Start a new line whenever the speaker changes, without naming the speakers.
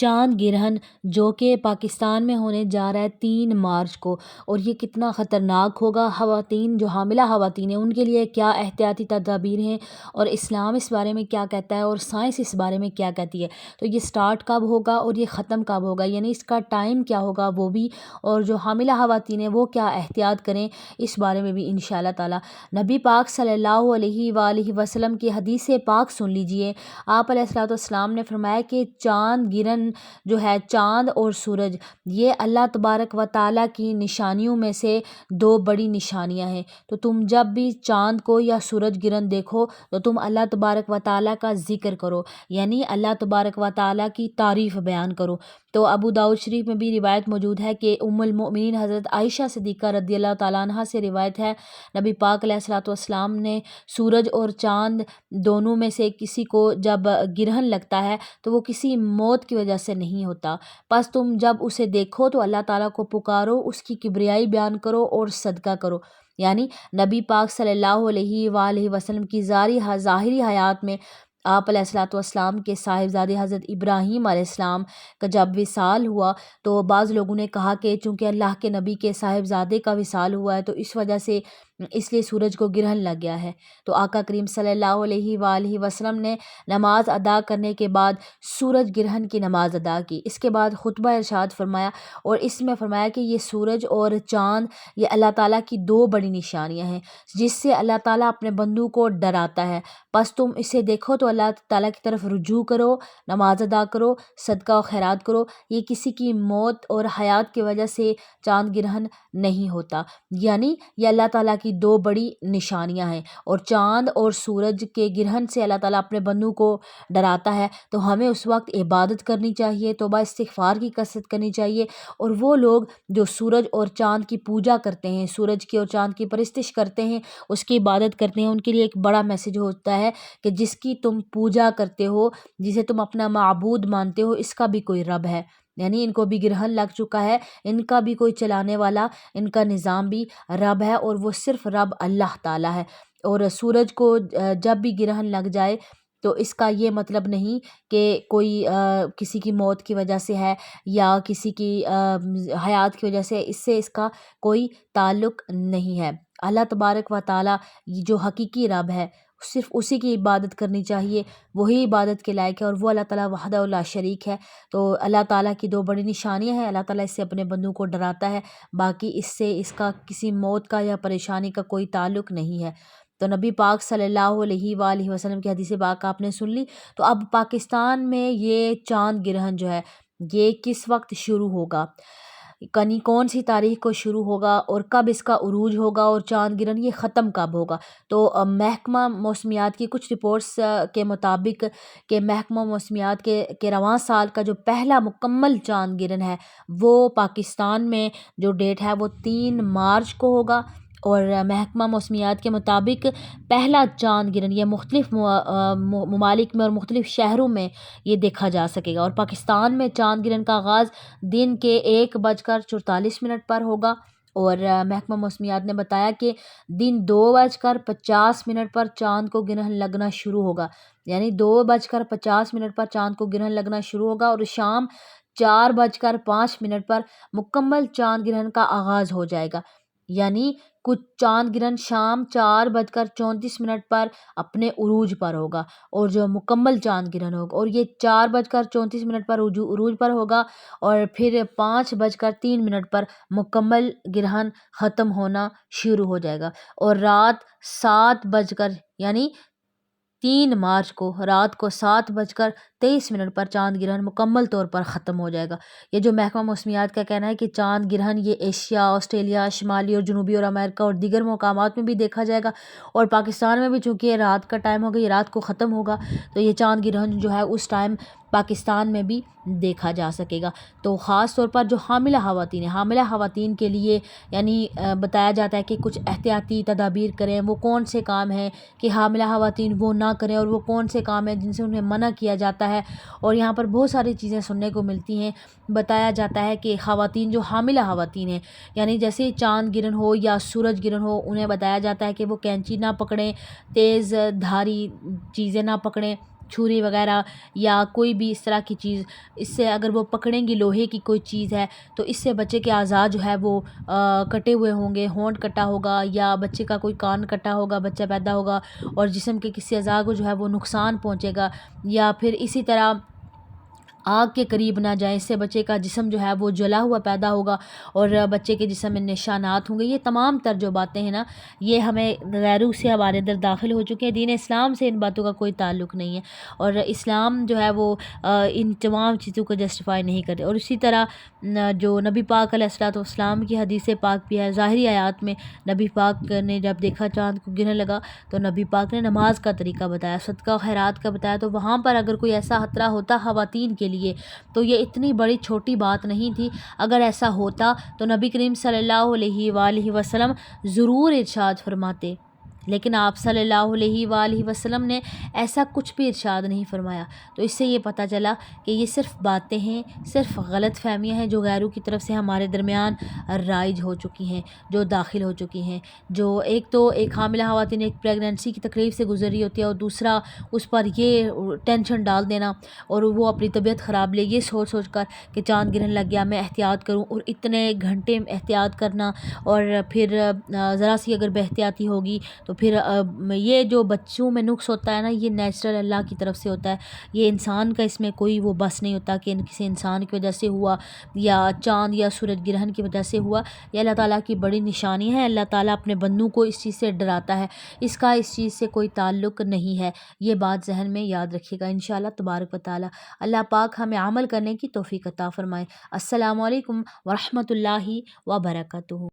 چاند گرہن جو کہ پاکستان میں ہونے جا رہا ہے 3 مارچ کو، اور یہ کتنا خطرناک ہوگا۔ خواتین جو حاملہ خواتین ہیں ان کے لیے کیا احتیاطی تدابیر ہیں، اور اسلام اس بارے میں کیا کہتا ہے، اور سائنس اس بارے میں کیا کہتی ہے، تو یہ سٹارٹ کب ہوگا اور یہ ختم کب ہوگا، یعنی اس کا ٹائم کیا ہوگا وہ بھی، اور جو حاملہ خواتین ہیں وہ کیا احتیاط کریں، اس بارے میں بھی انشاءاللہ تعالی نبی پاک صلی اللہ علیہ وآلہ وسلم کی حدیث پاک سن لیجئے۔ آپ علیہ السلام نے فرمایا کہ چاند گرہن جو ہے، چاند اور سورج، یہ اللہ تبارک و تعالیٰ کی نشانیوں میں سے 2 بڑی نشانیاں ہیں۔ تو تم جب بھی چاند کو یا سورج گرہن دیکھو تو تم اللہ تبارک و تعالیٰ کا ذکر کرو، یعنی اللہ تبارک و تعالیٰ کی تعریف بیان کرو۔ تو ابو داؤد شریف میں بھی روایت موجود ہے کہ ام المؤمنین حضرت عائشہ صدیقہ رضی اللہ تعالیٰ عنہ سے روایت ہے، نبی پاک علیہ السلام نے سورج اور چاند دونوں میں سے کسی کو جب گرہن لگتا ہے تو وہ کسی موت کی وجہ سے نہیں ہوتا، پس تم جب اسے دیکھو تو اللہ تعالیٰ کو پکارو، اس کی کبریائی بیان کرو اور صدقہ کرو۔ یعنی نبی پاک صلی اللہ علیہ وآلہ وسلم کی ظاہری حیات میں آپ علیہ السلام کے صاحبزادے حضرت ابراہیم علیہ السلام کا جب وصال ہوا تو بعض لوگوں نے کہا کہ چونکہ اللہ کے نبی کے صاحبزادے کا وصال ہوا ہے تو اس وجہ سے اس لیے سورج کو گرہن لگ گیا ہے۔ تو آقا کریم صلی اللہ علیہ وآلہ وسلم نے نماز ادا کرنے کے بعد سورج گرہن کی نماز ادا کی، اس کے بعد خطبہ ارشاد فرمایا، اور اس میں فرمایا کہ یہ سورج اور چاند یہ اللہ تعالیٰ کی 2 بڑی نشانیاں ہیں جس سے اللہ تعالیٰ اپنے بندوں کو ڈراتا ہے، بس تم اسے دیکھو تو اللہ تعالیٰ کی طرف رجوع کرو، نماز ادا کرو، صدقہ و خیرات کرو۔ یہ کسی کی موت اور حیات کی وجہ سے چاند گرہن نہیں ہوتا، یعنی یہ اللہ تعالیٰ کی 2 بڑی نشانیاں ہیں، اور چاند اور سورج کے گرہن سے اللہ تعالیٰ اپنے بندوں کو ڈراتا ہے۔ تو ہمیں اس وقت عبادت کرنی چاہیے، توبہ استغفار کی کثرت کرنی چاہیے، اور وہ لوگ جو سورج اور چاند کی پوجا کرتے ہیں، سورج کی اور چاند کی پرستش کرتے ہیں، اس کی عبادت کرتے ہیں، ان کے لیے ایک بڑا میسج ہوتا ہے کہ جس کی تم پوجا کرتے ہو، جسے تم اپنا معبود مانتے ہو، اس کا بھی کوئی رب ہے، یعنی ان کو بھی گرہن لگ چکا ہے، ان کا بھی کوئی چلانے والا، ان کا نظام بھی رب ہے، اور وہ صرف رب اللہ تعالیٰ ہے۔ اور سورج کو جب بھی گرہن لگ جائے تو اس کا یہ مطلب نہیں کہ کوئی کسی کی موت کی وجہ سے ہے یا کسی کی حیات کی وجہ سے، اس سے اس کا کوئی تعلق نہیں ہے۔ اللہ تبارک و تعالیٰ جو حقیقی رب ہے صرف اسی کی عبادت کرنی چاہیے، وہی عبادت کے لائق ہے، اور وہ اللہ تعالیٰ وحدہ لا شریک ہے۔ تو اللہ تعالیٰ کی 2 بڑی نشانیاں ہیں، اللہ تعالیٰ اس سے اپنے بندوں کو ڈراتا ہے، باقی اس سے اس کا کسی موت کا یا پریشانی کا کوئی تعلق نہیں ہے۔ تو نبی پاک صلی اللہ علیہ وآلہ وسلم کی حدیث پاک آپ نے سن لی۔ تو اب پاکستان میں یہ چاند گرہن جو ہے یہ کس وقت شروع ہوگا، کون سی تاریخ کو شروع ہوگا، اور کب اس کا عروج ہوگا، اور چاند گرہن یہ ختم کب ہوگا۔ تو محکمہ موسمیات کی کچھ رپورٹس کے مطابق کہ محکمہ موسمیات کے رواں سال کا جو پہلا مکمل چاند گرہن ہے وہ پاکستان میں جو ڈیٹ ہے وہ 3 مارچ کو ہوگا، اور محکمہ موسمیات کے مطابق پہلا چاند گرہن یہ مختلف ممالک میں اور مختلف شہروں میں یہ دیکھا جا سکے گا، اور پاکستان میں چاند گرہن کا آغاز دن کے 1:44 پر ہوگا، اور محکمہ موسمیات نے بتایا کہ دن 2:50 پر چاند کو گرہن لگنا شروع ہوگا، یعنی 2:50 پر چاند کو گرہن لگنا شروع ہوگا، اور شام 4:05 پر مکمل چاند گرہن کا آغاز ہو جائے گا، یعنی کچھ چاند گرہن شام 4:34 پر اپنے عروج پر ہوگا، اور جو مکمل چاند گرہن ہوگا، اور یہ 4:34 پر عروج پر ہوگا، اور پھر 5:03 پر مکمل گرہن ختم ہونا شروع ہو جائے گا، اور رات 7 یعنی 3 مارچ کو رات کو 7:23 پر چاند گرہن مکمل طور پر ختم ہو جائے گا۔ یہ جو محکمہ موسمیات کا کہنا ہے کہ چاند گرہن یہ ایشیا، آسٹریلیا، شمالی اور جنوبی اور امریکہ اور دیگر مقامات میں بھی دیکھا جائے گا، اور پاکستان میں بھی چونکہ رات کا ٹائم ہوگا، یہ رات کو ختم ہوگا، تو یہ چاند گرہن جو ہے اس ٹائم پاکستان میں بھی دیکھا جا سکے گا۔ تو خاص طور پر جو حاملہ خواتین ہیں، حاملہ خواتین کے لیے یعنی بتایا جاتا ہے کہ کچھ احتیاطی تدابیر کریں، وہ کون سے کام ہیں کہ حاملہ خواتین وہ نہ کریں، اور وہ کون سے کام ہیں جن سے انہیں منع کیا جاتا ہے، اور یہاں پر بہت ساری چیزیں سننے کو ملتی ہیں۔ بتایا جاتا ہے کہ خواتین جو حاملہ خواتین ہیں، یعنی جیسے چاند گرہن ہو یا سورج گرہن ہو، انہیں بتایا جاتا ہے کہ وہ کینچی نہ پکڑیں، تیز دھاری چیزیں نہ پکڑیں، چھری وغیرہ یا کوئی بھی اس طرح کی چیز، اس سے اگر وہ پکڑیں گی لوہے کی کوئی چیز ہے تو اس سے بچے کے اعضاء جو ہے وہ کٹے ہوئے ہوں گے، ہونٹ کٹا ہوگا یا بچے کا کوئی کان کٹا ہوگا، بچہ پیدا ہوگا اور جسم کے کسی اعضاء کو جو ہے وہ نقصان پہنچے گا، یا پھر اسی طرح آگ کے قریب نہ جائیں، اس سے بچے کا جسم جو ہے وہ جلا ہوا پیدا ہوگا اور بچے کے جسم میں نشانات ہوں گے۔ یہ تمام تر جو باتیں ہیں نا، یہ ہمیں غیروں سے ہمارے اندر داخل ہو چکے ہیں، دین اسلام سے ان باتوں کا کوئی تعلق نہیں ہے، اور اسلام جو ہے وہ ان تمام چیزوں کو جسٹیفائی نہیں کرے۔ اور اسی طرح جو نبی پاک علیہ الصلوۃ والسلام کی حدیث پاک بھی ہے، ظاہری آیات میں نبی پاک نے جب دیکھا چاند کو گرنے لگا تو نبی پاک نے نماز کا طریقہ بتایا، صدقہ و خیرات کا بتایا، تو وہاں پر اگر کوئی ایسا خطرہ ہوتا خواتین کے لیے تو یہ اتنی بڑی چھوٹی بات نہیں تھی۔ اگر ایسا ہوتا تو نبی کریم صلی اللہ علیہ وآلہ وسلم ضرور ارشاد فرماتے، لیکن آپ صلی اللہ علیہ وآلہ وسلم نے ایسا کچھ بھی ارشاد نہیں فرمایا۔ تو اس سے یہ پتہ چلا کہ یہ صرف باتیں ہیں، صرف غلط فہمیاں ہیں جو غیروں کی طرف سے ہمارے درمیان رائج ہو چکی ہیں، جو داخل ہو چکی ہیں، جو ایک حاملہ خواتین ایک پریگننسی کی تکلیف سے گزر رہی ہوتی ہے اور دوسرا اس پر یہ ٹینشن ڈال دینا اور وہ اپنی طبیعت خراب لے یہ سوچ کر کہ چاند گرہن لگ گیا میں احتیاط کروں، اور اتنے گھنٹے احتیاط کرنا، اور پھر ذرا سی اگر بے احتیاطی ہوگی تو پھر یہ جو بچوں میں نقص ہوتا ہے نا، یہ نیچرل اللہ کی طرف سے ہوتا ہے، یہ انسان کا اس میں کوئی وہ بس نہیں ہوتا کہ کسی انسان کی وجہ سے ہوا یا چاند یا سورج گرہن کی وجہ سے ہوا۔ یہ اللہ تعالیٰ کی بڑی نشانی ہے، اللہ تعالیٰ اپنے بندوں کو اس چیز سے ڈراتا ہے، اس کا اس چیز سے کوئی تعلق نہیں ہے، یہ بات ذہن میں یاد رکھیے گا انشاءاللہ تبارک و تعالیٰ۔ اللہ پاک ہمیں عمل کرنے کی توفیق عطا فرمائے۔ السلام علیکم ورحمۃ اللہ وبرکاتہ۔